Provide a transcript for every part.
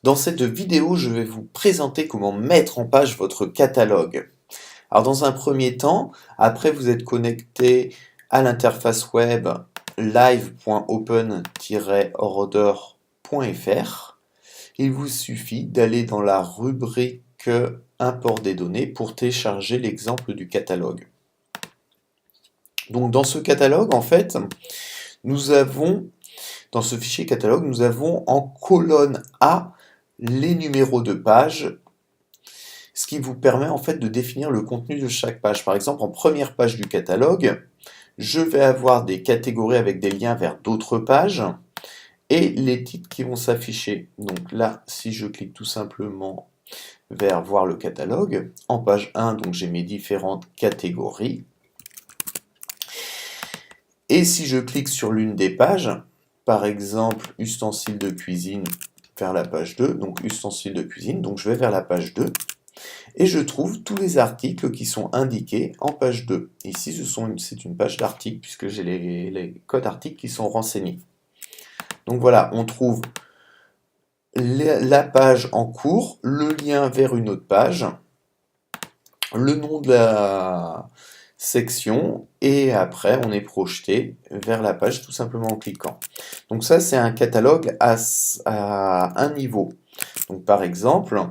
Dans cette vidéo, je vais vous présenter comment mettre en page votre catalogue. Alors dans un premier temps, après vous êtes connecté à l'interface web live.open-order.fr. Il vous suffit d'aller dans la rubrique Import des données pour télécharger l'exemple du catalogue. Donc dans ce catalogue, en fait, dans ce fichier catalogue, nous avons en colonne A les numéros de page, ce qui vous permet en fait de définir le contenu de chaque page. Par exemple, en première page du catalogue, je vais avoir des catégories avec des liens vers d'autres pages et les titres qui vont s'afficher. Donc là, si je clique tout simplement vers voir le catalogue, en page 1, donc j'ai mes différentes catégories. Et si je clique sur l'une des pages, par exemple ustensiles de cuisine vers la page 2, donc ustensiles de cuisine, donc je vais vers la page 2, et je trouve tous les articles qui sont indiqués en page 2. Ici, c'est une page d'articles, puisque j'ai les codes articles qui sont renseignés. Donc voilà, on trouve la page en cours, le lien vers une autre page, le nom de la section, et après on est projeté vers la page tout simplement en cliquant. Donc ça, c'est un catalogue à un niveau. Donc par exemple,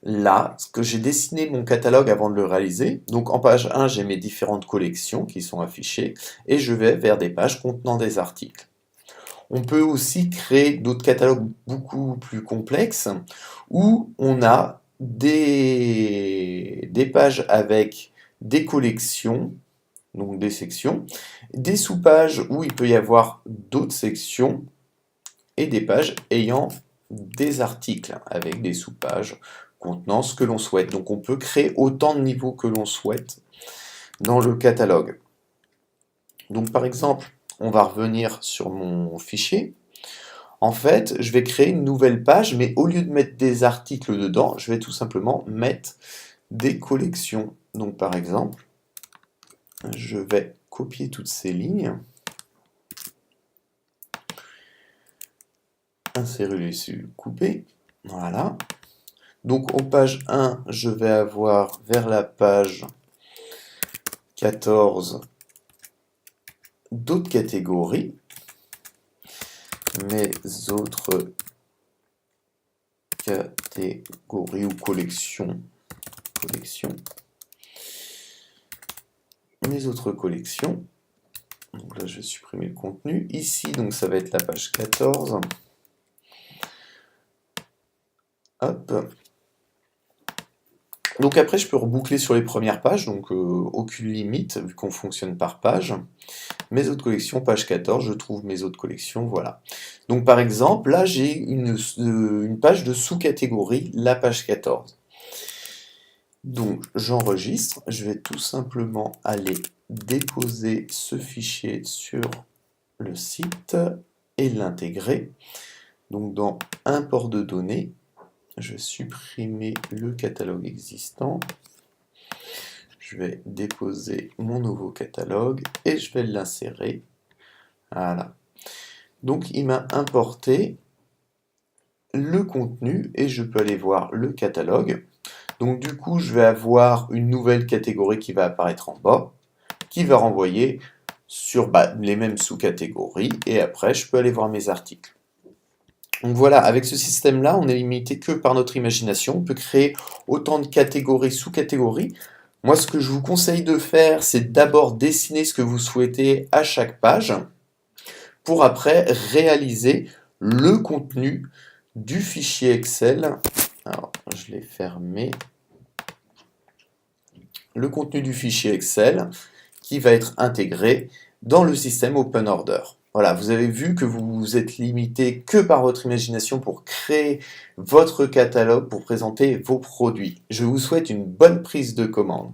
là, ce que j'ai dessiné mon catalogue avant de le réaliser. Donc en page 1, j'ai mes différentes collections qui sont affichées et je vais vers des pages contenant des articles. On peut aussi créer d'autres catalogues beaucoup plus complexes où on a des pages avec des collections, donc des sections, des sous-pages où il peut y avoir d'autres sections et des pages ayant des articles avec des sous-pages contenant ce que l'on souhaite. Donc on peut créer autant de niveaux que l'on souhaite dans le catalogue. Donc par exemple, on va revenir sur mon fichier. En fait, je vais créer une nouvelle page, mais au lieu de mettre des articles dedans, je vais tout simplement mettre des collections. Donc par exemple, je vais copier toutes ces lignes, insérer les couper, voilà. Donc en page 1, je vais avoir vers la page 14 d'autres catégories, mes autres catégories ou collections, mes autres collections. Donc là, je vais supprimer le contenu. Ici, donc ça va être la page 14. Hop. Donc après, je peux reboucler sur les premières pages, donc aucune limite, vu qu'on fonctionne par page. Mes autres collections, page 14, je trouve mes autres collections, voilà. Donc par exemple, là, j'ai une page de sous-catégorie, la page 14. Donc j'enregistre, je vais tout simplement aller déposer ce fichier sur le site et l'intégrer. Donc dans Import de données, je vais supprimer le catalogue existant. Je vais déposer mon nouveau catalogue et je vais l'insérer. Voilà. Donc il m'a importé le contenu et je peux aller voir le catalogue. Donc du coup, je vais avoir une nouvelle catégorie qui va apparaître en bas, qui va renvoyer sur les mêmes sous-catégories et après, je peux aller voir mes articles. Donc voilà, avec ce système-là, on n'est limité que par notre imagination. On peut créer autant de catégories, sous-catégories. Moi, ce que je vous conseille de faire, c'est d'abord dessiner ce que vous souhaitez à chaque page, pour après réaliser le contenu du fichier Excel. Alors, je l'ai fermé. Le contenu du fichier Excel qui va être intégré dans le système Open Order. Voilà, vous avez vu que vous êtes limité que par votre imagination pour créer votre catalogue, pour présenter vos produits. Je vous souhaite une bonne prise de commande.